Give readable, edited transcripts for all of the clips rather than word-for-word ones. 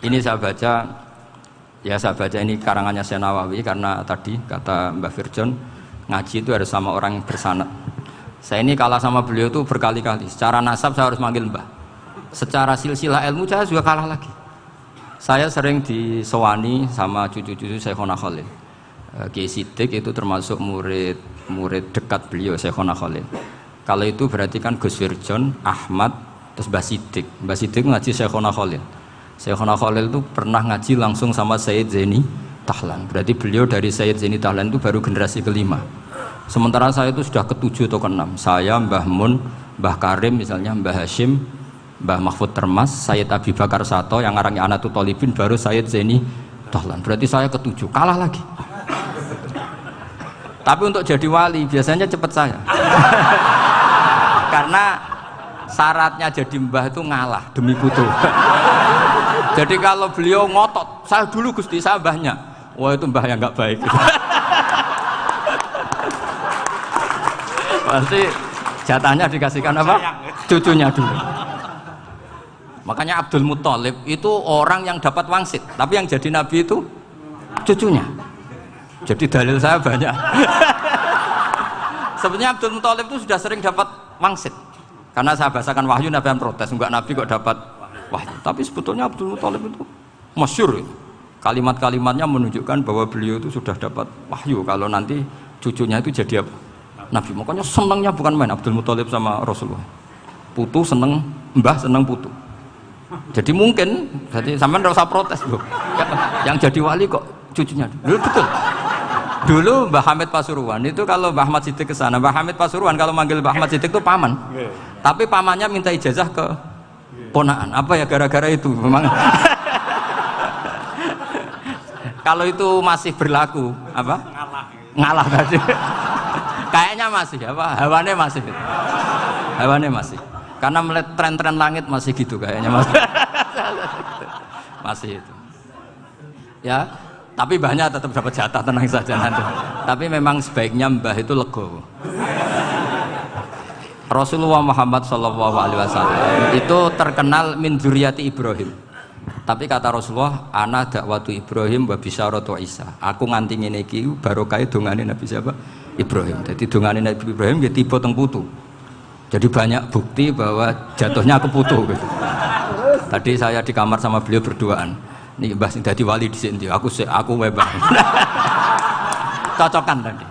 Ini saya baca ini karangannya Syekh Nawawi karena tadi kata Mbah Firjon ngaji itu harus sama orang yang bersanad. Saya ini kalah sama beliau itu berkali-kali. Secara nasab saya harus manggil Mbah. Secara silsilah ilmu saya juga kalah lagi. Saya sering disewani sama cucu-cucu Syekhona Khalil. Kiai Siddiq itu termasuk murid dekat beliau Syekhona Khalil. Kalau itu berarti kan Gus Firjon, Ahmad, terus Mbah Siddiq. Mbah Siddiq ngaji Syekhona Khalil. Syekhona Khalil itu pernah ngaji langsung sama Sayyid Zaini Tahlan. Berarti beliau dari Sayyid Zaini Tahlan itu baru generasi kelima. Sementara saya itu sudah ke-7 atau ke-6. Saya, Mbah Mun, Mbah Karim misalnya, Mbah Hashim, Mbah Mahfud Termas, Sayyid Abi Bakar Sato yang ngarangnya Anatul Thalibin, baru Sayyid Zaini Tahlan. Berarti saya ke-7, kalah lagi. Tapi untuk jadi wali biasanya cepat saya. Karena syaratnya jadi mbah itu ngalah demi putu. Jadi kalau beliau ngotot, saya dulu Gusti, saya mbahnya. Wah itu mbah yang nggak baik. Pasti jatahnya dikasihkan apa? Cucunya dulu. Makanya Abdul Muthalib itu orang yang dapat wangsit, tapi yang jadi nabi itu cucunya. Jadi dalil saya banyak. Sebenarnya Abdul Muthalib itu sudah sering dapat wangsit. Karena saya bahasakan wahyu, Nabi yang protes, enggak nabi kok dapat wahyu. Tapi sebetulnya Abdul Muthalib itu masyhur. Kalimat-kalimatnya menunjukkan bahwa beliau itu sudah dapat wahyu kalau nanti cucunya itu jadi apa? Nabi. Makanya senangnya bukan main Abdul Muthalib sama Rasulullah. Putu seneng, mbah seneng putu. Jadi mungkin, jadi sampean enggak usah protes loh. Yang jadi wali kok cucunya. Dulu betul. Dulu Mbah Hamid Pasuruan itu kalau Mbah Ahmad Siddiq ke sana, Mbah Hamid Pasuruan kalau manggil Mbah Ahmad Siddiq itu paman. Tapi pamannya minta ijazah ke ponaan. Apa ya gara-gara itu memang. Kalau itu masih berlaku, apa? Ngalah tadi. Kayaknya masih, apa? Hawane masih. Karena melihat tren-tren langit masih gitu kayaknya masih. Masih itu. Ya, tapi mbahnya tetap dapat jatah, tenang saja nanti. Tapi memang sebaiknya mbah itu legowo. Rasulullah Muhammad SAW itu terkenal min dzurriyyati Ibrahim. Tapi kata Rasulullah, ana dakwatu Ibrahim wa bisyaratu Isa. Aku nganti ngene iki barokah dongane Nabi siapa? Ibrahim. Jadi dongane Nabi Ibrahim nggih tiba teng putu. Jadi banyak bukti bahwa jatuhnya ke putu gitu. Tadi saya di kamar sama beliau berduaan. Nih Mbah sing dadi wali di sini, aku webah. Cocokan tadi.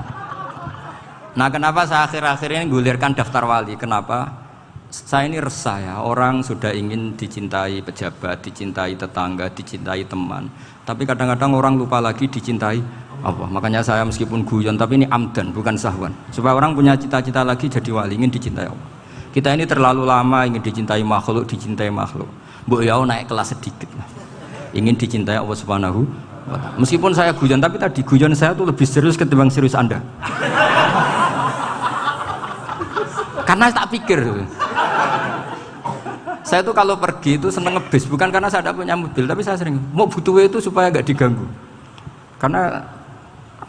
Nah, kenapa saya akhir-akhir ini gulirkan daftar wali? Kenapa? Saya ini resah ya, orang sudah ingin dicintai pejabat, dicintai tetangga, dicintai teman. Tapi kadang-kadang orang lupa lagi dicintai Allah. Makanya saya meskipun guyon, tapi ini amdan, bukan sahwan. Supaya orang punya cita-cita lagi jadi wali, ingin dicintai Allah. Kita ini terlalu lama ingin dicintai makhluk. Mbok ya naik kelas sedikit lah. Ingin dicintai Allah Subhanahu wa Ta'ala. Meskipun saya guyon, tapi tadi guyon saya tuh lebih serius ketimbang serius Anda. Karena tak pikir. Saya tuh kalau pergi itu seneng ngebis, bukan karena saya tidak punya mobil, tapi saya sering mau butuh itu supaya nggak diganggu. Karena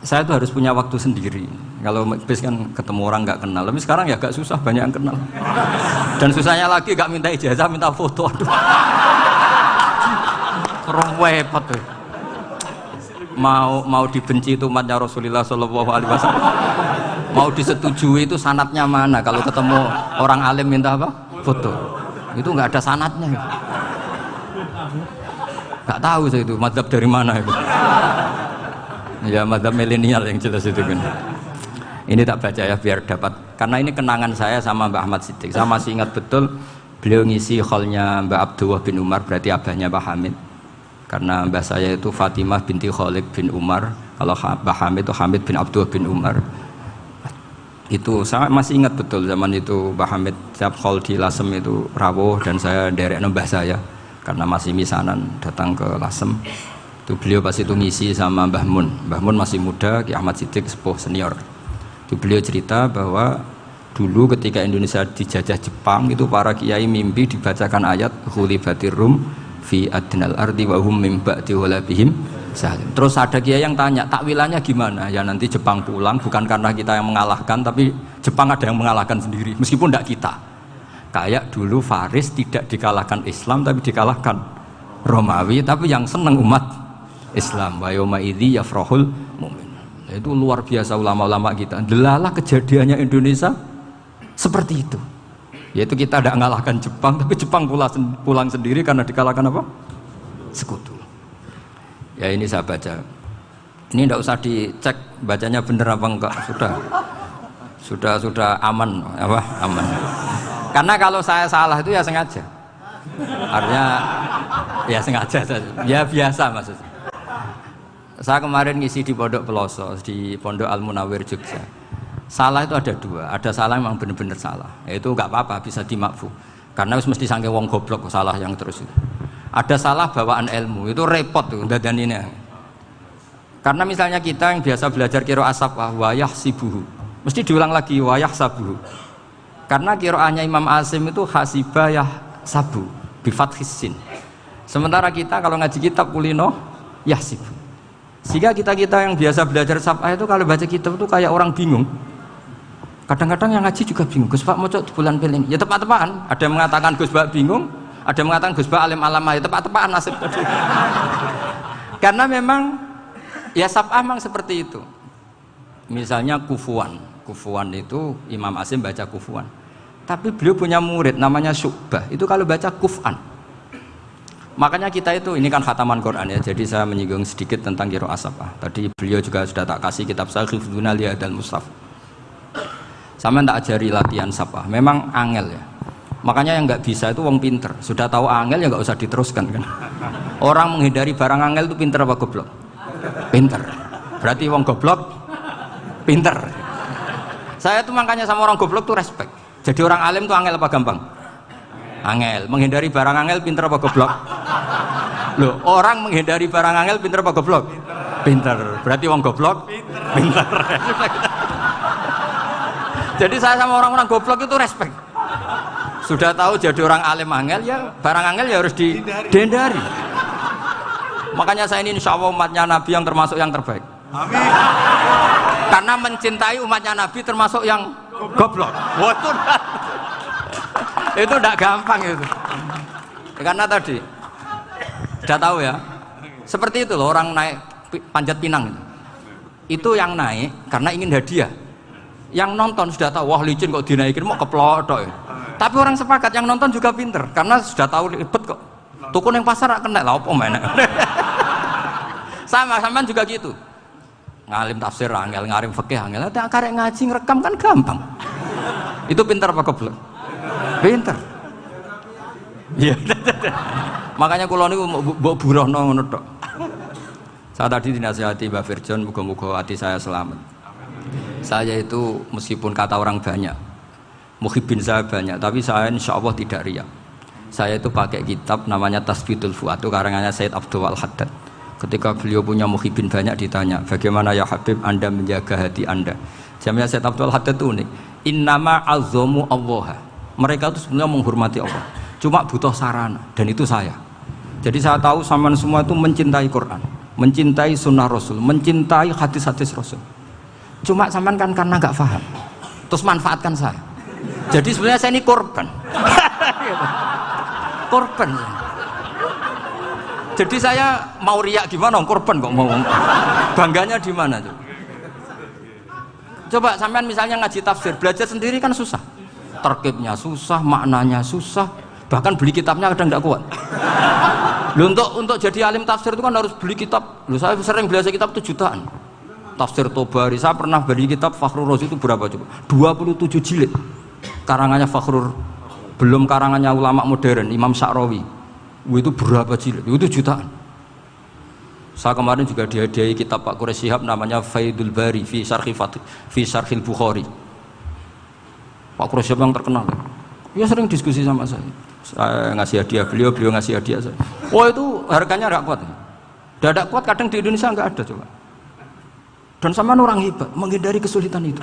saya tuh harus punya waktu sendiri. Kalau ngebis kan ketemu orang nggak kenal, tapi sekarang ya agak susah, banyak yang kenal. Dan susahnya lagi nggak minta ijazah, minta foto. Aduh. Repot tuh. Mau dibenci itu umatnya Rasulullah Shallallahu Alaihi Wasallam. Mau disetujui itu sanatnya mana? Kalau ketemu orang alim minta apa? Foto. Itu nggak ada sanatnya. Nggak tahu saya itu mazhab dari mana itu. Ya mazhab milenial yang jelas itu kan. Ini tak baca ya biar dapat. Karena ini kenangan saya sama Mbak Ahmad Siddiq. Saya masih ingat betul beliau ngisi hallnya Mbak Abdullah bin Umar, berarti abahnya Mbak Hamid. Karena mbah saya itu Fatimah binti Khalid bin Umar, kalau Mbah Hamid itu Hamid bin Abdullah bin Umar. Itu saya masih ingat betul zaman itu Mbah Hamid setiap hall di Lasem itu rawuh dan saya derek mbah saya karena masih misanan datang ke Lasem. Itu beliau pas itu ngisi sama Mbah Mun. Mbah Mun masih muda, Ki Ahmad Siddiq sepuh senior. Itu beliau cerita bahwa dulu ketika Indonesia dijajah Jepang itu para kiai mimpi dibacakan ayat Ghulibatir Rum fi adnal ardi wa hum min ba'di ghalabihim salim. Terus ada kiai yang tanya, takwilannya gimana? Ya nanti Jepang pulang bukan karena kita yang mengalahkan, tapi Jepang ada yang mengalahkan sendiri meskipun tidak kita. Kayak dulu Faris tidak dikalahkan Islam tapi dikalahkan Romawi, tapi yang seneng umat Islam. Wa yauma idzi yafrahul mu'min. Itu luar biasa ulama-ulama kita. Delalah kejadiannya Indonesia seperti itu. Yaitu kita tidak mengalahkan Jepang, tapi Jepang pulang sendiri karena dikalahkan apa? Sekutu. Ya ini saya baca. Ini tidak usah dicek bacanya benar apa enggak. Sudah aman, apa? Aman. Karena kalau saya salah itu ya sengaja. Artinya ya sengaja saja. Ya biasa maksudnya. Saya kemarin ngisi di Pondok Peloso, di Pondok Al Munawir Jogja. Salah itu ada dua, ada salah memang benar-benar salah, itu nggak apa-apa, bisa dimakfu karena mesti sangke wong goblok salah yang terus itu. Ada salah bawaan ilmu, itu repot tuh dadan ini. Karena misalnya kita yang biasa belajar qiraah sabah wayah sibuhu, mesti diulang lagi wayah sabuhu. Karena qiraahnya Imam Asim itu hasibah yah sabu bifathis sin. Sementara kita kalau ngaji kitab kulino yah sibu. Sehingga kita yang biasa belajar sabah itu kalau baca kitab itu kayak orang bingung. Kadang-kadang yang ngaji juga bingung, Gus Pak mau di bulan piling, ya tepat-tepaan. Ada yang mengatakan Gus Pak bingung, ada yang mengatakan Gus Pak alim alamah, ya tepat-tepaan nasib. Karena memang ya sab'ah memang seperti itu. Misalnya kufuan itu Imam Asim baca kufuan. Tapi beliau punya murid namanya Syu'bah, itu kalau baca kuf'an. Makanya kita itu, ini kan khataman Quran ya, jadi saya menyinggung sedikit tentang qiraah sab'ah. Tadi beliau juga sudah tak kasih kitab saya Hifdzuna Lihadal Mushaf. Sama tak ajari latihan sab'ah, memang angel ya. Makanya yang nggak bisa itu wong pinter, sudah tahu angel ya nggak usah diteruskan kan. Orang menghindari barang angel itu pinter apa goblok? Pinter. Berarti wong goblok pinter. Saya tuh makanya sama orang goblok tuh respect. Jadi orang alim tuh angel apa gampang? Angel. Menghindari barang angel pinter apa goblok? Loh, orang menghindari barang angel pinter apa goblok? Pinter. Berarti wong goblok pinter. Jadi saya sama orang-orang goblok itu respect. Sudah tahu jadi orang alim angel ya barang angel ya harus dihindari. Makanya saya ini insya Allah umatnya Nabi yang termasuk yang terbaik. Amin. Karena mencintai umatnya Nabi termasuk yang goblok. Itu tidak gampang itu. Karena tadi sudah tahu ya. Seperti itu loh orang naik panjat pinang itu yang naik karena ingin hadiah. Yang nonton sudah tahu wah licin kok dinaikin mau keplok ya. Tapi orang sepakat yang nonton juga pinter karena sudah tahu ribet kok. Tukun yang pasar kena lah apa mana. Sama juga gitu. Ngalim tafsir angel, ngalim fikih angel. Tak karek ngaji ngerekam kan gampang. Itu pinter apa goblok? Pinter. Iya. Makanya kula niku mbok burohno ngono tok. Saya tadi dinasihati Mbak Firjon, muga-muga hati saya selamat. Saya itu meskipun kata orang banyak, muhibbin saya banyak, tapi saya insya Allah tidak riya. Saya itu pakai kitab namanya Tasbidul Fuad, itu karangannya Sayyid Abdul Al-Haddad. Ketika beliau punya muhibbin banyak ditanya, bagaimana ya Habib Anda menjaga hati Anda? Jamnya Sayyid Abdul Al-Haddad itu unik. Innama azzamu Allah. Mereka itu sebenarnya menghormati Allah, cuma butuh sarana, dan itu saya. Jadi saya tahu sampean semua itu mencintai Quran, mencintai sunnah Rasul, mencintai hadis-hadis Rasul. Cuma sampean kan karena nggak paham, terus manfaatkan saya. Jadi sebenarnya saya ini korban. Korban. Jadi saya mau riak gimana? Korban kok mau. Bangganya di mana tuh? Coba sampean misalnya ngaji tafsir, belajar sendiri kan susah. Terkibnya susah, maknanya susah, bahkan beli kitabnya kadang nggak kuat. Loh, untuk jadi alim tafsir itu kan harus beli kitab. Loh, saya sering belajar kitab itu jutaan. Tafsir Tobari, saya pernah beli kitab Fakhrur Razi itu berapa coba? 27 jilid. Karangannya Fakhrur, belum karangannya ulama modern, Imam Sya'rawi. Itu berapa jilid? Itu jutaan. Saya kemarin juga dihadiahi kitab Pak Quraish Shihab namanya Faidul Bari fi Syarhil Bukhari. Pak Quraish Shihab yang terkenal. Dia sering diskusi sama saya. Saya ngasih hadiah beliau ngasih hadiah saya. Oh itu harganya nggak kuat. Tidak kuat kadang di Indonesia nggak ada coba. Dan sama orang hebat menghindari kesulitan itu.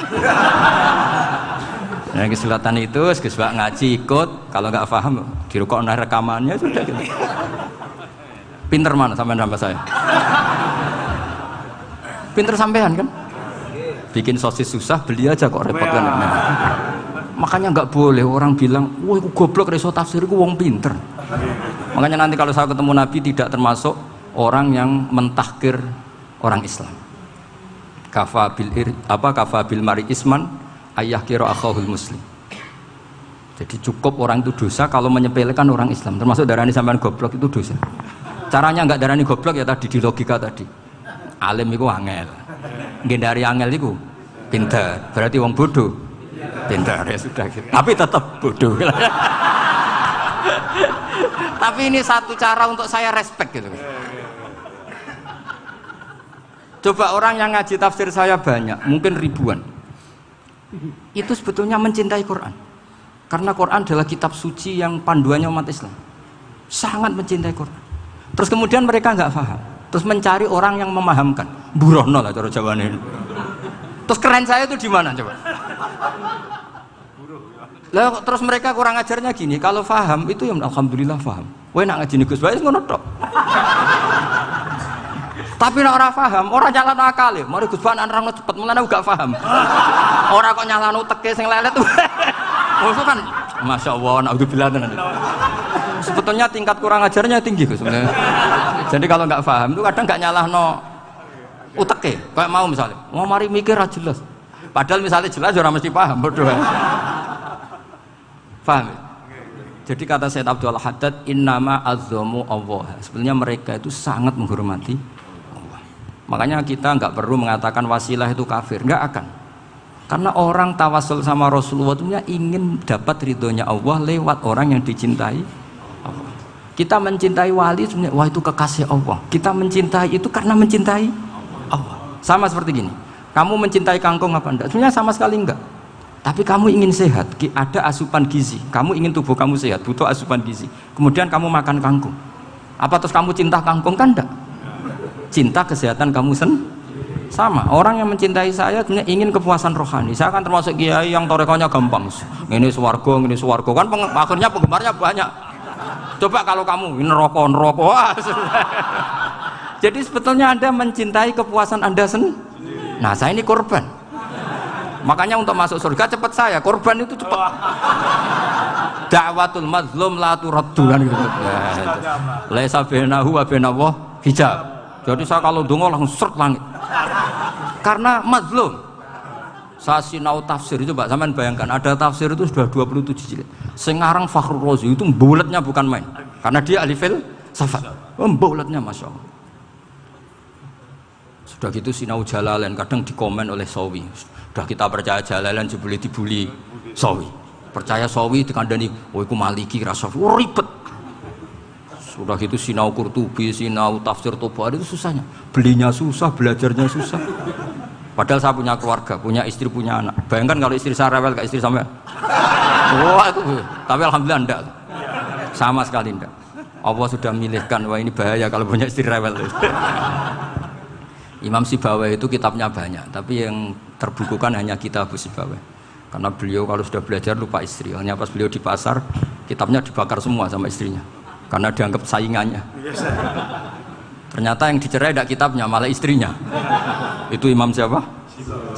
Nah, kesulitan itu, sebab ngaji ikut, kalau nggak paham dirukok rekamannya sudah gitu. Pinter mana sampean sama saya? Pinter sampean kan? Bikin sosis susah, beli aja kok repot kan? Nah, makanya nggak boleh orang bilang, wah aku goblok reso tafsir, aku wong pinter. Makanya nanti kalau saya ketemu Nabi tidak termasuk orang yang mentahkir orang Islam. Kafa bil mari isman ayah kira akhahul muslim. Jadi cukup orang itu dosa kalau menyepelekan orang Islam, termasuk darani sampean goblok itu dosa. Caranya enggak darani goblok ya tadi di logika tadi. Alim iku angel. Ngendari angel iku pinter. Berarti wong bodoh pinter ya sudah gitu. Tapi tetap bodoh. Tapi ini satu cara untuk saya respect gitu. Coba orang yang ngaji tafsir saya banyak, mungkin ribuan. Itu sebetulnya mencintai Quran. Karena Quran adalah kitab suci yang panduannya umat Islam. Sangat mencintai Quran. Terus kemudian mereka nggak paham. Terus mencari orang yang memahamkan. Burono lah cara Jawane ini. Terus keren saya itu di mana coba? Lah terus mereka kurang ajarnya gini, kalau paham itu ya alhamdulillah paham. Kowe nak ngaji Gus Bae ngono tok. Tapi nek ora paham, ora nyalano akale. Mari Gus Bae nerangno cepet, mulane aku gak paham. Ora kok nyalano teke sing lelet. Maksud kan masyaallah naudzubillah tenan. Sebetulnya tingkat kurang ajarnya tinggi Gus sebenarnya. Jadi kalau nggak paham itu kadang nggak nyalahno uteke. Kayak mau misalnya, mau mari mikir aja jelas. Padahal misalnya jelas orang mesti paham bodoh. Paham ya? Jadi kata Sayyid Abdul Haddad, innama azzamu Allah. Sebenarnya mereka itu sangat menghormati Allah. Makanya kita nggak perlu mengatakan wasilah itu kafir, nggak akan. Karena orang tawasul sama Rasulullah itu ingin dapat ridhonya Allah lewat orang yang dicintai Allah. Kita mencintai wali sebenarnya, wah itu kekasih Allah. Kita mencintai itu karena mencintai Allah. Sama seperti gini, kamu mencintai kangkung apa enggak? Sebenarnya sama sekali enggak. Tapi kamu ingin sehat, ada asupan gizi. Kamu ingin tubuh kamu sehat, butuh asupan gizi. Kemudian kamu makan kangkung. Apa terus kamu cinta kangkung? Kan enggak. Cinta kesehatan kamu sama. Orang yang mencintai saya sebenarnya ingin kepuasan rohani. Saya kan termasuk kiai yang torekonya gampang. Ini swarga kan akhirnya penggemarnya banyak. Coba kalau kamu ini neraka. Wah. Jadi sebetulnya Anda mencintai kepuasan Anda sendiri. Nah, saya ini korban. Makanya untuk masuk surga cepat saya, korban itu cepat. Da'watul mazlum la turaddu kan gitu. Laisa bainahu wa bainallah hijab. Jadi saya kalau dongo langsung seret langit. Karena mazlum. Saya sinau tafsir itu Mbak, sampean bayangkan ada tafsir itu sudah 27 jilid. Sengarang Fakhrul Razi itu bulatnya bukan main. Karena dia ahli filsafat. Bulatnya Masya Allah. Sudah gitu sinau Jalalain kadang dikomen oleh Sawi. Sudah kita percaya Jalalain boleh dibuli Sawi. Percaya Sawi dikandani, oh iku Maliki Rasafi. Oh ribet. Sudah gitu sinau Qurtubi, sinau tafsir Tabari itu susahnya. Belinya susah, belajarnya susah. Padahal saya punya keluarga, punya istri, punya anak. Bayangkan kalau istri saya rewel kayak istri sampean. Wah itu. Tapi alhamdulillah enggak. Sama sekali enggak. Allah sudah milihkan, wah ini bahaya kalau punya istri rewel. Imam Sibawai itu kitabnya banyak, tapi yang terbukukan hanya kitab Sibawai. Karena beliau kalau sudah belajar lupa istri. Hanya pas beliau di pasar, kitabnya dibakar semua sama istrinya. Karena dianggap saingannya. Ternyata yang dicerai tidak kitabnya, malah istrinya. Itu Imam siapa?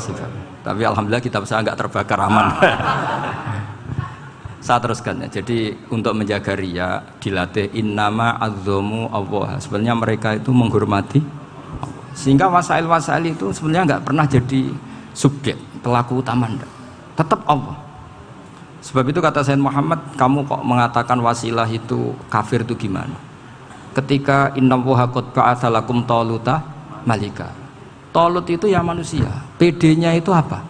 Sibawai. Tapi alhamdulillah kitab saya nggak terbakar, aman. Saya teruskan ya. Jadi untuk menjaga riya dilatih innama azzamu Allah. Sebenarnya mereka itu menghormati Allah. Sehingga wasail-wasail itu sebenarnya nggak pernah jadi subjek pelaku utama, enggak. Tetap Allah. Sebab itu kata Sayyid Muhammad, kamu kok mengatakan wasilah itu kafir itu gimana? Ketika innallaha qad ba'atsa lakum taluta malika. Talut itu ya manusia. PD-nya itu apa?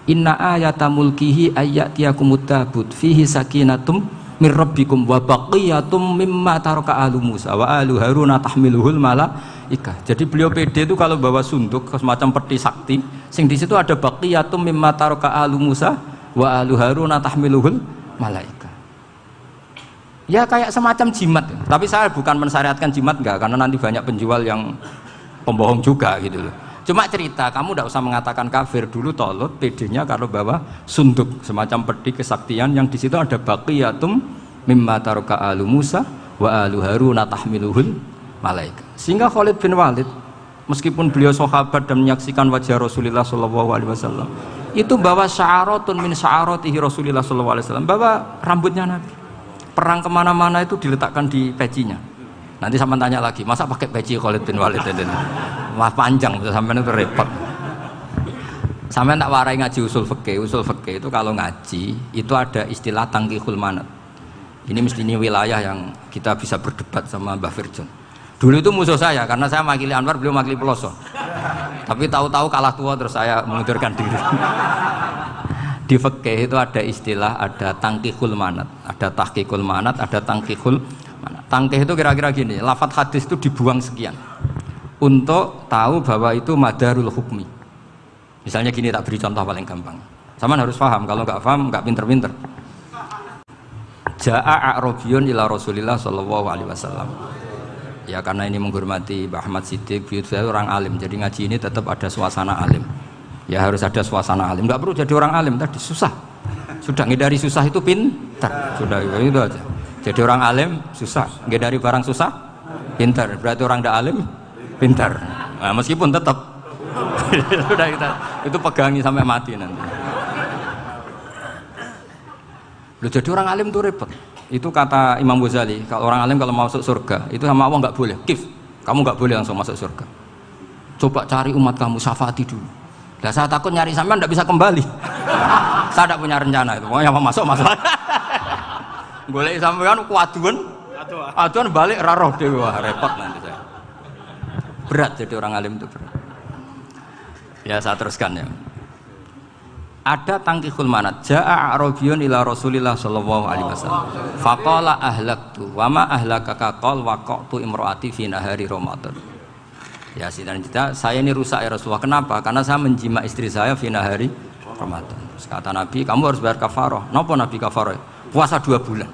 Inna ayata mulkihi ayyatiyakumut tabut fihi sakinatum mir rabbikum wa baqiyatum mimma taraka alu Musa wa alu Haruna tahmiluhul malaikah. Jadi beliau PD itu kalau bawa sunduk semacam peti sakti, sing di situ ada baqiyatum mimma taraka alu Musa wa alu Haruna tahmiluhul malaikah. Ya kayak semacam jimat. Tapi saya bukan mensyariatkan jimat enggak, karena nanti banyak penjual yang pembohong juga gitu loh. Cuma cerita, kamu tidak usah mengatakan kafir. Dulu Talut PD-nya kalau bawa sunduk semacam peti kesaktian yang di situ ada baqiyatum mimma taraka alu Musa wa alu Haruna tahmiluhul malaika. Sehingga Khalid bin Walid meskipun beliau sahabat dan menyaksikan wajah Rasulullah SAW, itu bawa sya'aratun min sya'aratihi Rasulullah SAW, bawa rambutnya Nabi. perang kemana-mana itu diletakkan di pecinya. Nanti sama tanya lagi, masa pakai peci Khalid bin Walid ini? Wah panjang, sampai itu repot. Sampai tak warai ngaji usul fikih itu kalau ngaji itu ada istilah tangkihul manat. Ini mestinya wilayah yang kita bisa berdebat sama Mbah Firjon. Dulu itu musuh saya karena saya makili Anwar, beliau makili Peloso. Tapi tahu-tahu kalah tua terus saya mengundurkan diri. Di fikih itu ada istilah, ada tangkihul manat, ada tahqiqul manat, ada tangkihul manat. Tangkih itu kira-kira gini, lafadz hadis itu dibuang sekian untuk tahu bahwa itu madarul hukmi. Misalnya gini, tak beri contoh paling gampang. Sama harus paham, kalau nggak paham nggak pinter-pinter. Ja'a a'rabiyun ila Rasulillah sallallahu alaihi wasallam. Ya karena ini menghormati Mbah Ahmad Siddiq, beliau saya orang alim, jadi ngaji ini tetap ada suasana alim. Ya harus ada suasana alim. Nggak perlu jadi orang alim tadi susah. Sudah ngedari susah itu pintar. Sudah itu aja. Jadi orang alim susah, ngedari barang susah pintar. Berarti orang tidak alim pintar. Nah, meskipun tetap sudah kita itu pegangi sampai mati nanti. Loh, jadi orang alim itu repot. Itu kata Imam Ghazali, kalau orang alim kalau mau masuk surga itu sama Allah nggak boleh. Kif, kamu nggak boleh langsung masuk surga. Coba cari umat kamu, syafaati dulu. Nah, saya takut nyari sampean nggak bisa kembali. Saya tidak punya rencana itu. Pokoknya apa masuk. Golek sampean kuaduan balik raroh dewe, wah repot nanti saya. Berat jadi orang alim itu berat. Ya saya teruskan ya. Ada tangkihul manat. Ja'a a'rabiyun ila Rasulillah sallallahu alaihi wasallam. Faqala ahlaktu wa ma ahlakaka qal waqa'tu imraati fi nahari Ramadan. Ya sidang kita, saya ini rusak ya Rasulullah. Kenapa? Karena saya menjima istri saya fi nahari Ramadan. Terus kata Nabi, kamu harus bayar kafarah. Napa Nabi kafarah? Puasa 2 bulan.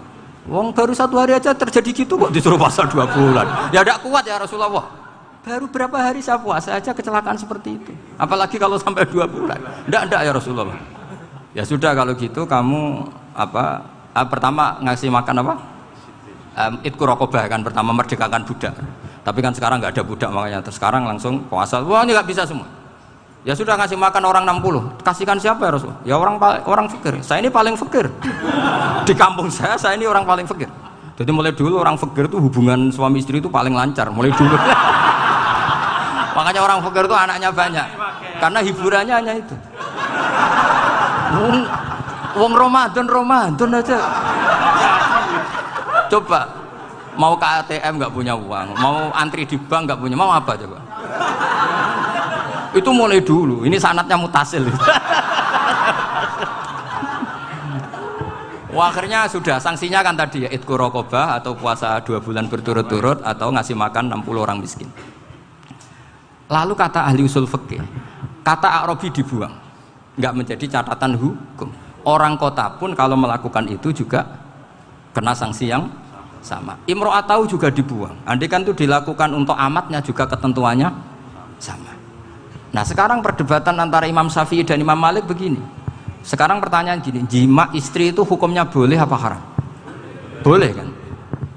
Wong baru 1 hari aja terjadi gitu kok disuruh puasa 2 bulan. Ya tidak kuat ya Rasulullah. Baru berapa hari saya puasa aja kecelakaan seperti itu. Apalagi kalau sampai 2 bulan. Tidak ya Rasulullah. Ya sudah kalau gitu kamu pertama ngasih makan apa? Idku raqabah kan, pertama merdekakan budak. Tapi kan sekarang nggak ada budak makanya terus sekarang langsung puasa. Wah ini nggak bisa semua. Ya sudah ngasih makan orang 60. Kasihkan siapa ya Rasulullah? Ya orang fakir. Saya ini paling fakir. Di kampung saya ini orang paling fakir. Jadi mulai dulu orang fakir itu hubungan suami istri itu paling lancar mulai dulu. Makanya orang fakir itu anaknya banyak. Karena hiburannya hanya itu. Wong Ramadan aja. Coba mau ke ATM nggak punya uang, mau antri di bank nggak punya, mau apa coba? Itu mulai dulu. Ini sanatnya mutasil. Wah, akhirnya sudah sanksinya kan tadi ya idku raqabah atau puasa 2 bulan berturut-turut atau ngasih makan 60 orang miskin. Lalu kata ahli usul fikih, kata a'rabi dibuang, nggak menjadi catatan hukum. Orang kota pun kalau melakukan itu juga kena sanksi yang sama. Imro'atau juga dibuang. Andai kan itu dilakukan untuk amatnya juga ketentuannya sama. Nah sekarang perdebatan antara Imam Syafi'i dan Imam Malik begini. Sekarang pertanyaan gini, jima istri itu hukumnya boleh apa haram? Boleh kan?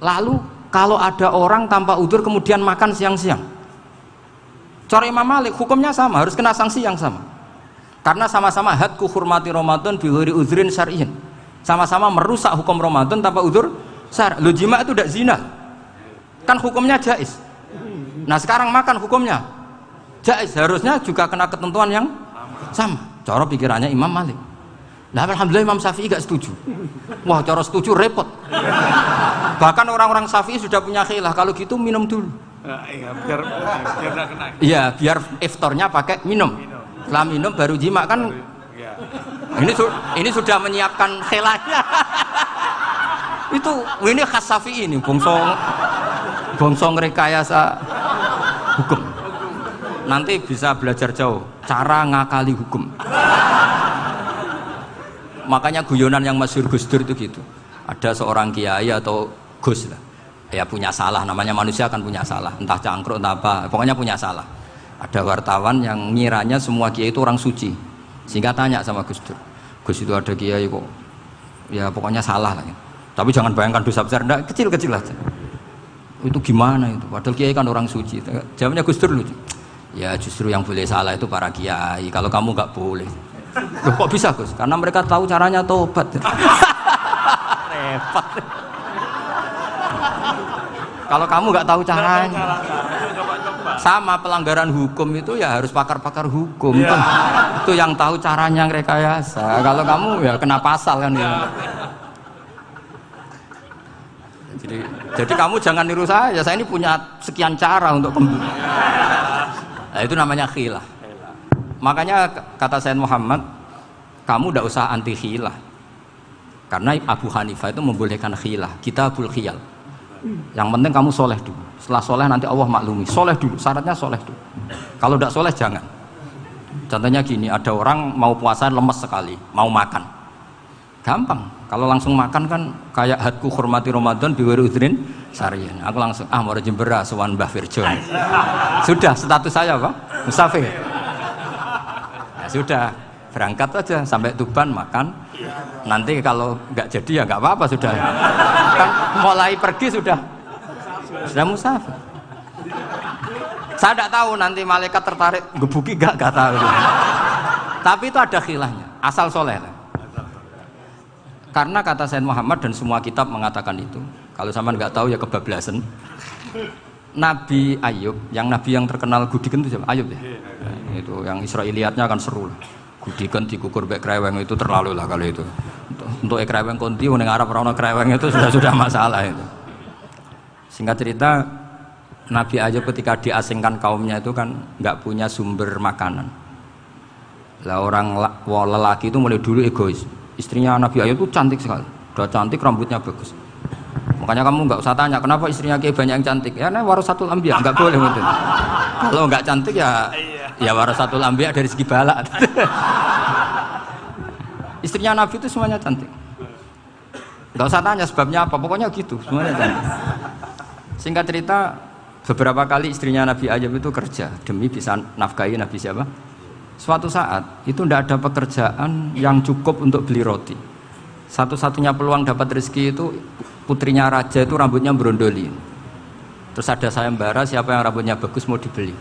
Lalu kalau ada orang tanpa udzur kemudian makan siang-siang, cara Imam Malik hukumnya sama, harus kena sanksi yang sama. Karena sama-sama hadku hurmati Ramadan bi ghairi udzrin syar'iyyin. Sama-sama merusak hukum Ramadan tanpa udzur syar'. Lo jima itu tidak zina. Kan hukumnya jaiz. Nah, sekarang makan hukumnya jaiz, harusnya juga kena ketentuan yang sama. Cara pikirannya Imam Malik. Nah, alhamdulillah Imam Syafi'i gak setuju. Wah, cara setuju repot. Bahkan orang-orang Syafi'i sudah punya khilaf, kalau gitu minum dulu. Iya, biar gak kena. Iya, biar iftarnya pakai minum. Setelah minum baru jima kan. Ini sudah menyiapkan khilafnya. Ini khas Syafi'i ini, bongsong rekayasa hukum. Nanti bisa belajar jauh cara ngakali hukum. Makanya guyonan yang masyhur Gus Dur itu gitu. Ada seorang kiai atau Gus lah, ya punya salah, namanya manusia kan punya salah, entah cangkruk entah apa, pokoknya punya salah. Ada wartawan yang ngiranya semua kiai itu orang suci, sehingga tanya sama Gus Dur, Gus itu ada kiai kok, ya pokoknya salah lah. Tapi jangan bayangkan dosa besar, enggak, kecil-kecil aja. Itu gimana itu? Padahal kiai kan orang suci. Jawabnya Gus Dur lucu. Ya justru yang boleh salah itu para kiai. Kalau kamu nggak boleh. Loh, kok bisa Gus? Karena mereka tahu caranya tobat. Repot. Kalau kamu nggak tahu caranya, Coba-coba. sama pelanggaran hukum itu ya harus pakar-pakar hukum. Itu yang tahu caranya rekayasa. Kalau kamu ya kena pasal kan ya. Jadi kamu jangan niru saya ini punya sekian cara untuk nah, itu namanya khilah. Makanya kata Sayyid Muhammad, kamu tidak usah anti khilah, karena Abu Hanifah itu membolehkan khilah, kitabul khiyal. Yang penting kamu soleh dulu, setelah soleh nanti Allah maklumi. Soleh dulu, syaratnya soleh dulu. Kalau tidak soleh jangan. Contohnya gini, ada orang mau puasa lemes sekali, mau makan gampang. Kalau langsung makan kan kayak hadku hormati Ramadan biwiri udrin sarian. Aku langsung mau jembera sowan Mbah Firjon. Sudah status saya apa? Musafir. Ya sudah, berangkat aja sampai Tuban makan. Nanti kalau nggak jadi ya nggak apa-apa sudah. Kan mulai pergi sudah musafir. Saya tidak tahu nanti malaikat tertarik gebuki nggak tahu. Tapi itu ada khilahnya, asal soleh lah. Karena kata Sayyid Muhammad dan semua kitab mengatakan itu. Kalau sama nggak tahu ya kebablasan. Nabi Ayub, yang terkenal Gudiken itu siapa? Ayub ya. Nah, itu yang Israiliyatnya akan seru lah. Gudiken dikukur bek kreweng itu terlalu lah kalau itu. Untuk kreweng konti ning Arab ora ono kreweng itu sudah masalah itu. Singkat cerita, Nabi Ayub ketika diasingkan kaumnya itu kan nggak punya sumber makanan. Lah orang lelaki itu mulai dulu egois. Istrinya Nabi Ayub itu cantik sekali, udah cantik, rambutnya bagus. Makanya kamu nggak usah tanya kenapa istrinya kayak banyak yang cantik. Ya nah warasatul anbiya, nggak boleh gitu. Kalau nggak cantik ya warasatul anbiya dari segi balak. Istrinya Nabi itu semuanya cantik. Nggak usah tanya sebabnya apa, pokoknya gitu, semuanya cantik. Singkat cerita, beberapa kali istrinya Nabi Ayub itu kerja demi bisa nafkahi Nabi siapa? Suatu saat itu tidak ada pekerjaan yang cukup untuk beli roti. Satu-satunya peluang dapat rezeki itu putrinya raja itu rambutnya berondoli. Terus ada sayembara siapa yang rambutnya bagus mau dibeli.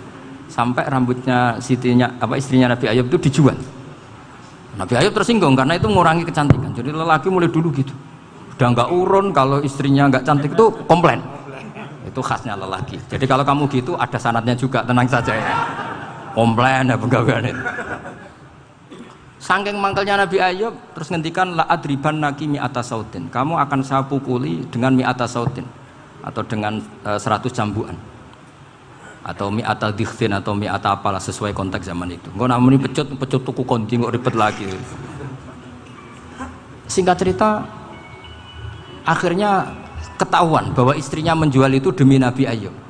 Sampai rambutnya istrinya Nabi Ayub itu dijual. Nabi Ayub tersinggung karena itu mengurangi kecantikan. Jadi lelaki mulai dulu gitu. Udah nggak urun kalau istrinya nggak cantik itu komplain. Itu khasnya lelaki. Jadi kalau kamu gitu ada sanadnya juga, tenang saja ya. Komplain ya pegawai itu. Saking mangkelnya Nabi Ayub terus ngendikan la adriban naki mi'ata sautin. Kamu akan saya pukuli dengan mi'ata sautin atau dengan 100 cambukan. Atau mi'ata dikhtin atau mi'ata apalah sesuai konteks zaman itu. Engko nak muni pecut tuku konti kok ribet lagi. Singkat cerita akhirnya ketahuan bahwa istrinya menjual itu demi Nabi Ayub.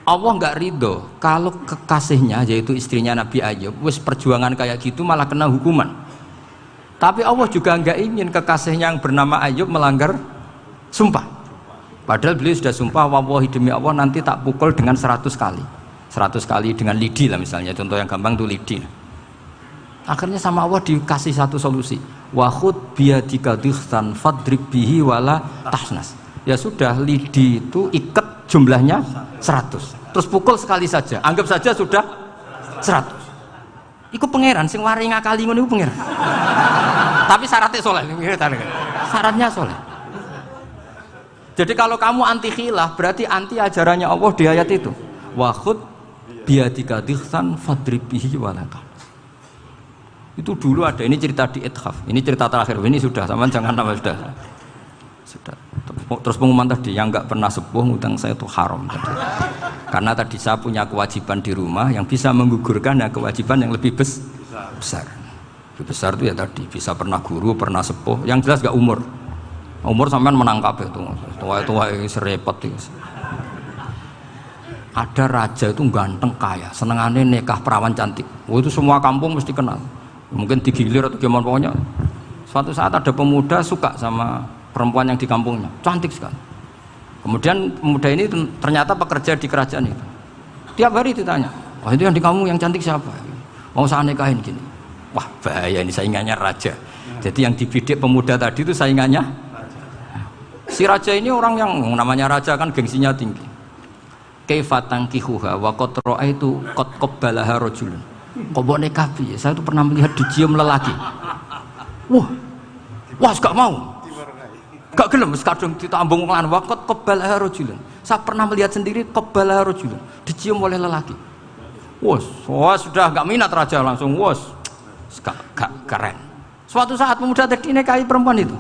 Allah nggak ridho kalau kekasihnya yaitu istrinya Nabi Ayub wis perjuangan kayak gitu malah kena hukuman. Tapi Allah juga nggak ingin kekasihnya yang bernama Ayub melanggar sumpah. Padahal beliau sudah sumpah, wallahi demi Allah nanti tak pukul dengan 100 kali. 100 kali dengan lidi lah misalnya, contoh yang gampang tuh lidi. Akhirnya sama Allah dikasih satu solusi. Wa khud biyadika dikhtan fadrib bihi wala tahnas. Ya sudah, lidi itu ikat jumlahnya 100. Terus pukul sekali saja. Anggap saja sudah 100. Iku pangeran sing wari ngakali ngono iku pangeran. Tapi syaratnya soleh. Syaratnya soleh. Jadi kalau kamu anti khilaf berarti anti ajarannya Allah di ayat itu. Wa khud biyadika dikhtan fadrib bihi wala tahnas. Itu dulu ada, ini cerita di Ithaf, ini cerita terakhir, ini sudah, sama jangan nama sudah. Terus pengumuman tadi, yang nggak pernah sepuh ngutang saya itu haram tadi. Karena tadi saya punya kewajiban di rumah yang bisa menggugurkan ya kewajiban yang lebih besar. Lebih besar itu ya tadi, bisa pernah guru, pernah sepuh, yang jelas nggak umur. Umur sampean menangkap itu, tua-tua serepot itu. Ada raja itu ganteng kaya, senengannya nikah perawan cantik. Oh, itu semua kampung mesti kenal. Mungkin digilir atau gimana pokoknya. Suatu saat ada pemuda suka sama perempuan yang di kampungnya, cantik sekali. Kemudian pemuda ini ternyata pekerja di kerajaan itu. Tiap hari ditanya, wah itu yang di kamu yang cantik siapa? Mau saya nikahin gini. Wah bahaya ini saingannya raja. Jadi yang dibidik pemuda tadi itu saingannya. Si raja ini orang yang namanya raja kan gengsinya tinggi. Kaifatang kihuha wa qad ra'aitu qad qabbalaha rajulun. Kok boleh kapi? Saya tuh pernah melihat dicium lelaki. Wah, gak mau. Gak gelem, kadung ditambung lan waqat qabala rajulun. Saya pernah melihat sendiri qabala rajulun, dicium oleh lelaki. Wah sudah gak minat raja langsung gak keren. Suatu saat pemuda tadi nikahi perempuan itu.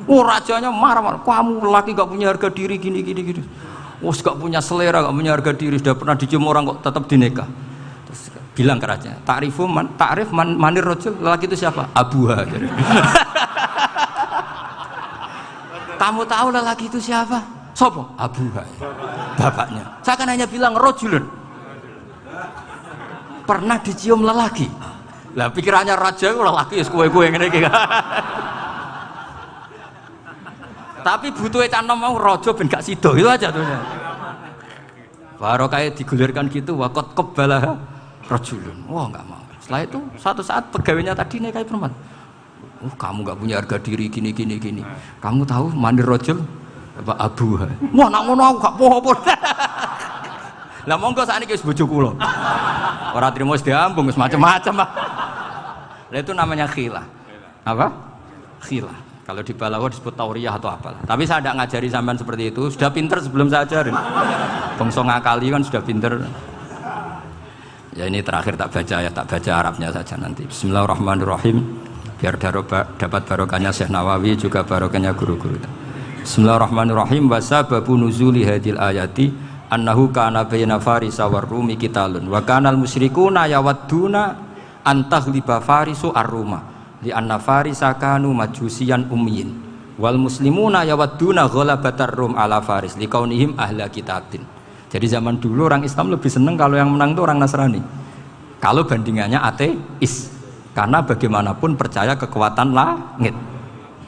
Rajanya marah-marah, kamu lelaki gak punya harga diri gini. Gak punya selera, gak punya harga diri, sudah pernah dicium orang kok tetap dinikah. Terus bilang ke raja, ta'rif manir rajul, lelaki itu siapa? Abuha. Kamu tahu lelaki itu siapa? Sopo? Abuha. Bapaknya. Saya kan hanya bilang rajulun. Pernah dicium lelaki. Lah pikirannya raja lelaki kue-kue ngene iki. Tapi butuh canom mau raja ben gak sida itu aja tuh. Baru kayak digulirkan gitu waqat qabala rajulun. Wah enggak mau. Setelah itu satu saat pegawainya tadi nikahi perempuan. Kamu gak punya harga diri gini. Kamu tahu mandir rajul apa abuha. Wah nak ngono aku gak apa-apa. Lah monggo sakniki wis bojo kula. Ora trimo wis diambung wis macam-macam. Lah itu namanya khilah. Apa? Khilah. Kalau di Balawa disebut tauriyah atau apalah. Tapi saya tidak ngajari sampean seperti itu. Sudah pinter sebelum saya ajarin. Bangsa ngakali kan sudah pinter. Ya ini terakhir tak baca Arabnya saja nanti. Bismillahirrahmanirrahim. Biar dapat barokahnya Syekh Nawawi juga barokahnya guru-guru. Bismillahirrahmanirrahim. Wasababu nuzuli hadil ayati annahu kana baina farisa war rumi qitalun wa kanal musyrikuna yawadduna antaghliba farisu ar-ruma li anna farisa kanu majusiyan ummiyin wal muslimuna yawadduna ghalabatar rum ala faris liqaunihim ahla kitabin. Jadi zaman dulu orang Islam lebih senang kalau yang menang itu orang Nasrani. Kalau bandingannya ateis. Karena bagaimanapun percaya kekuatan langit.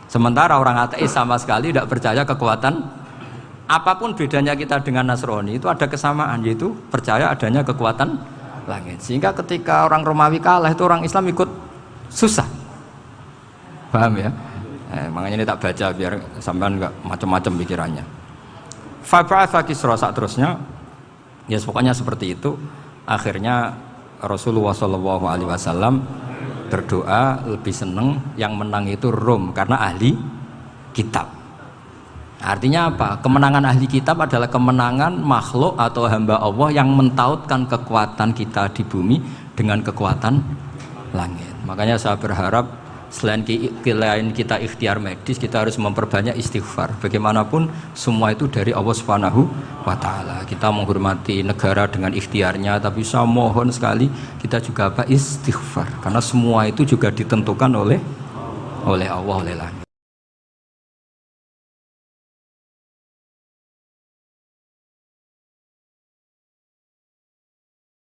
Sementara orang ateis sama sekali tidak percaya kekuatan. Apapun bedanya kita dengan Nasrani itu ada kesamaan, yaitu percaya adanya kekuatan langit. Sehingga ketika orang Romawi kalah itu orang Islam ikut susah. Paham ya? Makanya ini tak baca biar sampean enggak macam-macam pikirannya. Fab'atha Kisra saat terusnya ya pokoknya seperti itu. Akhirnya Rasulullah SAW berdoa lebih seneng yang menang itu Rom karena ahli kitab. Artinya apa? Kemenangan ahli kitab adalah kemenangan makhluk atau hamba Allah yang mentautkan kekuatan kita di bumi dengan kekuatan langit. Makanya saya berharap selain kita ikhtiar medis, kita harus memperbanyak istighfar. Bagaimanapun semua itu dari Allah Subhanahu wa Ta'ala. Kita menghormati negara dengan ikhtiarnya, tapi saya mohon sekali kita juga istighfar, karena semua itu juga ditentukan oleh Allah, oleh langit.